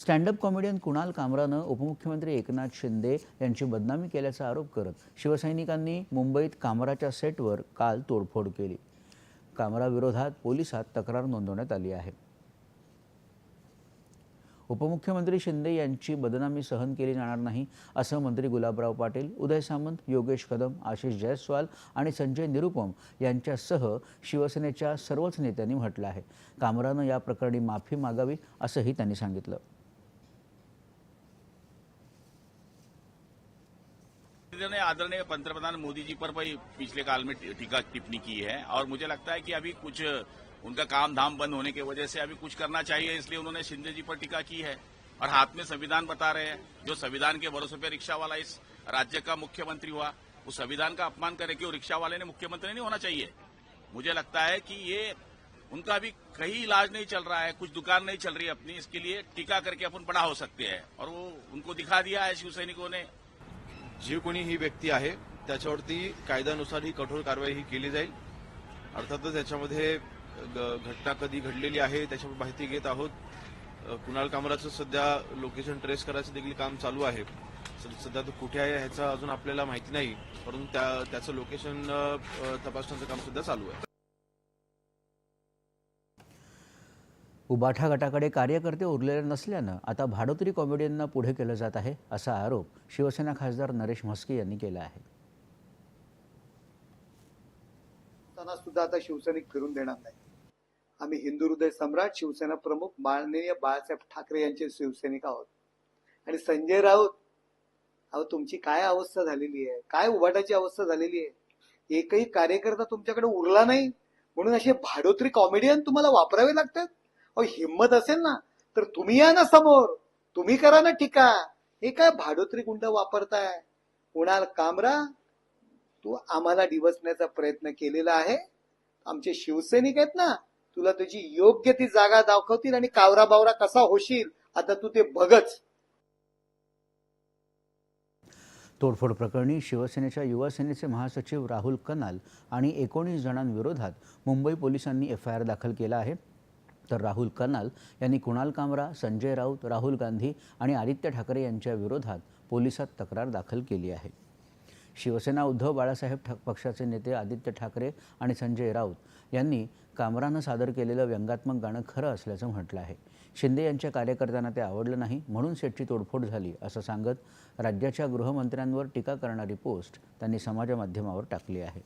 Stand up comedian Kunal कामरानं उपमुख्यमंत्री एकनाथ शिंदे यांची बदनामी केल्याचा आरोप करत शिवसैनिकांनी मुंबईत कामराच्या सेटवर काल तोडफोड केली। कामराविरोधात पोलिसात तक्रार नोंदवण्यात आली आहे। उपमुख्यमंत्री शिंदे यांची बदनामी सहन केली जाणार नाही असं मंत्री गुलाबराव पाटील, उदय सामंत, योगेश कदम, आशिष जयस्वाल आणि संजय निरुपम यांच्यासह शिवसेनेच्या सर्वच नेत्यांनी म्हटलं आहे। कामरानं या प्रकरणी माफी मागावी असंही त्यांनी सांगितलं। ने आदरणीय पंतप्रधान मोदी जी पर पिछले काल में टीका टिप्पणी की है और मुझे लगता है कि अभी कुछ उनका काम धाम बंद होने की वजह से अभी कुछ करना चाहिए, इसलिए उन्होंने शिंदे जी पर टीका की है। और हाथ में संविधान बता रहे हैं, जो संविधान के भरोसे पे रिक्शा वाला इस राज्य का मुख्यमंत्री हुआ, उस संविधान का अपमान करे कि रिक्शा वाले ने मुख्यमंत्री नहीं होना चाहिए। मुझे लगता है कि ये उनका अभी कहीं इलाज नहीं चल रहा है, कुछ दुकान नहीं चल रही है अपनी, इसके लिए टीका करके अपन बड़ा हो सकते हैं। और वो उनको दिखा दिया है शिवसैनिकों ने। जी कोणी ही व्यक्ती आहे त्याच्यावरती कायद्यानुसार ही कठोर कारवाई ही केली जाईल। अर्थातच याच्यामध्ये घटना कधी घडलेली आहे त्याच्यावर माहिती घेत आहोत। कुणाल कामराचं सध्या लोकेशन ट्रेस करायचं देखील काम चालू आहे। सध्या तो कुठे आहे ह्याचं अजून आपल्याला माहिती नाही, परंतु त्याचं लोकेशन तपासण्याचं काम सुद्धा चालू आहे। उबाठा गटाकडे कार्यकर्ते उरलेले नसल्यानं आता भाडोत्री कॉमेडियनना पुढे केलं जात आहे असा आरोप शिवसेना खासदार नरेश म्हस्के यांनी केला आहे। त्यांना सुद्धा आता शिवसैनिक फिरून देणार नाही। आम्ही हिंदू हृदय सम्राट शिवसेना प्रमुख माननीय बाळासाहेब ठाकरे यांचे शिवसैनिक आहोत। आणि संजय राऊत, अहो तुमची काय अवस्था झालेली आहे, काय उबाटाची अवस्था झालेली आहे। एकही कार्यकर्ता तुमच्याकडे उरला नाही म्हणून असे भाडोत्री कॉमेडियन तुम्हाला वापरावे लागतात। अहो हिम्मत असेल ना तर तुम्ही या ना समोर, तुम्ही करा ना टीका। हे काय भाडोत्री गुंड वापरताय? कुणाल कामरा, तू आम्हाला डिवचण्याचा प्रयत्न केलेला आहे। आमचे शिवसैनिक आहेत ना, तुला तुझी योग्य ती जागा दाखवतील आणि कावरा बावरा कसा होशील आता तू ते बघच। तोडफोड प्रकरणी शिवसेनेच्या युवा सेनेचे महासचिव राहुल कनाल आणि 19 जणांविरोधात मुंबई पोलिसांनी FIR दाखल केला आहे। तर राहुल कनाल यांनी कुणाल कामरा, संजय राऊत, राहुल गांधी आणि आदित्य ठाकरे यांच्या विरोधात पोलिसात तक्रार दाखल केली आहे। शिवसेना उद्धव बाळासाहेब पक्षाचे नेते आदित्य ठाकरे आणि संजय राऊत यांनी कामरानं सादर केलेलं व्यंगात्मक गाणं खरं असल्याचं म्हटलं आहे। शिंदे यांच्या कार्यकर्त्यांना ते आवडलं नाही म्हणून सेटची तोडफोड झाली असं सांगत राज्याच्या गृहमंत्र्यांवर टीका करणारी पोस्ट त्यांनी समाजमाध्यमावर टाकली आहे।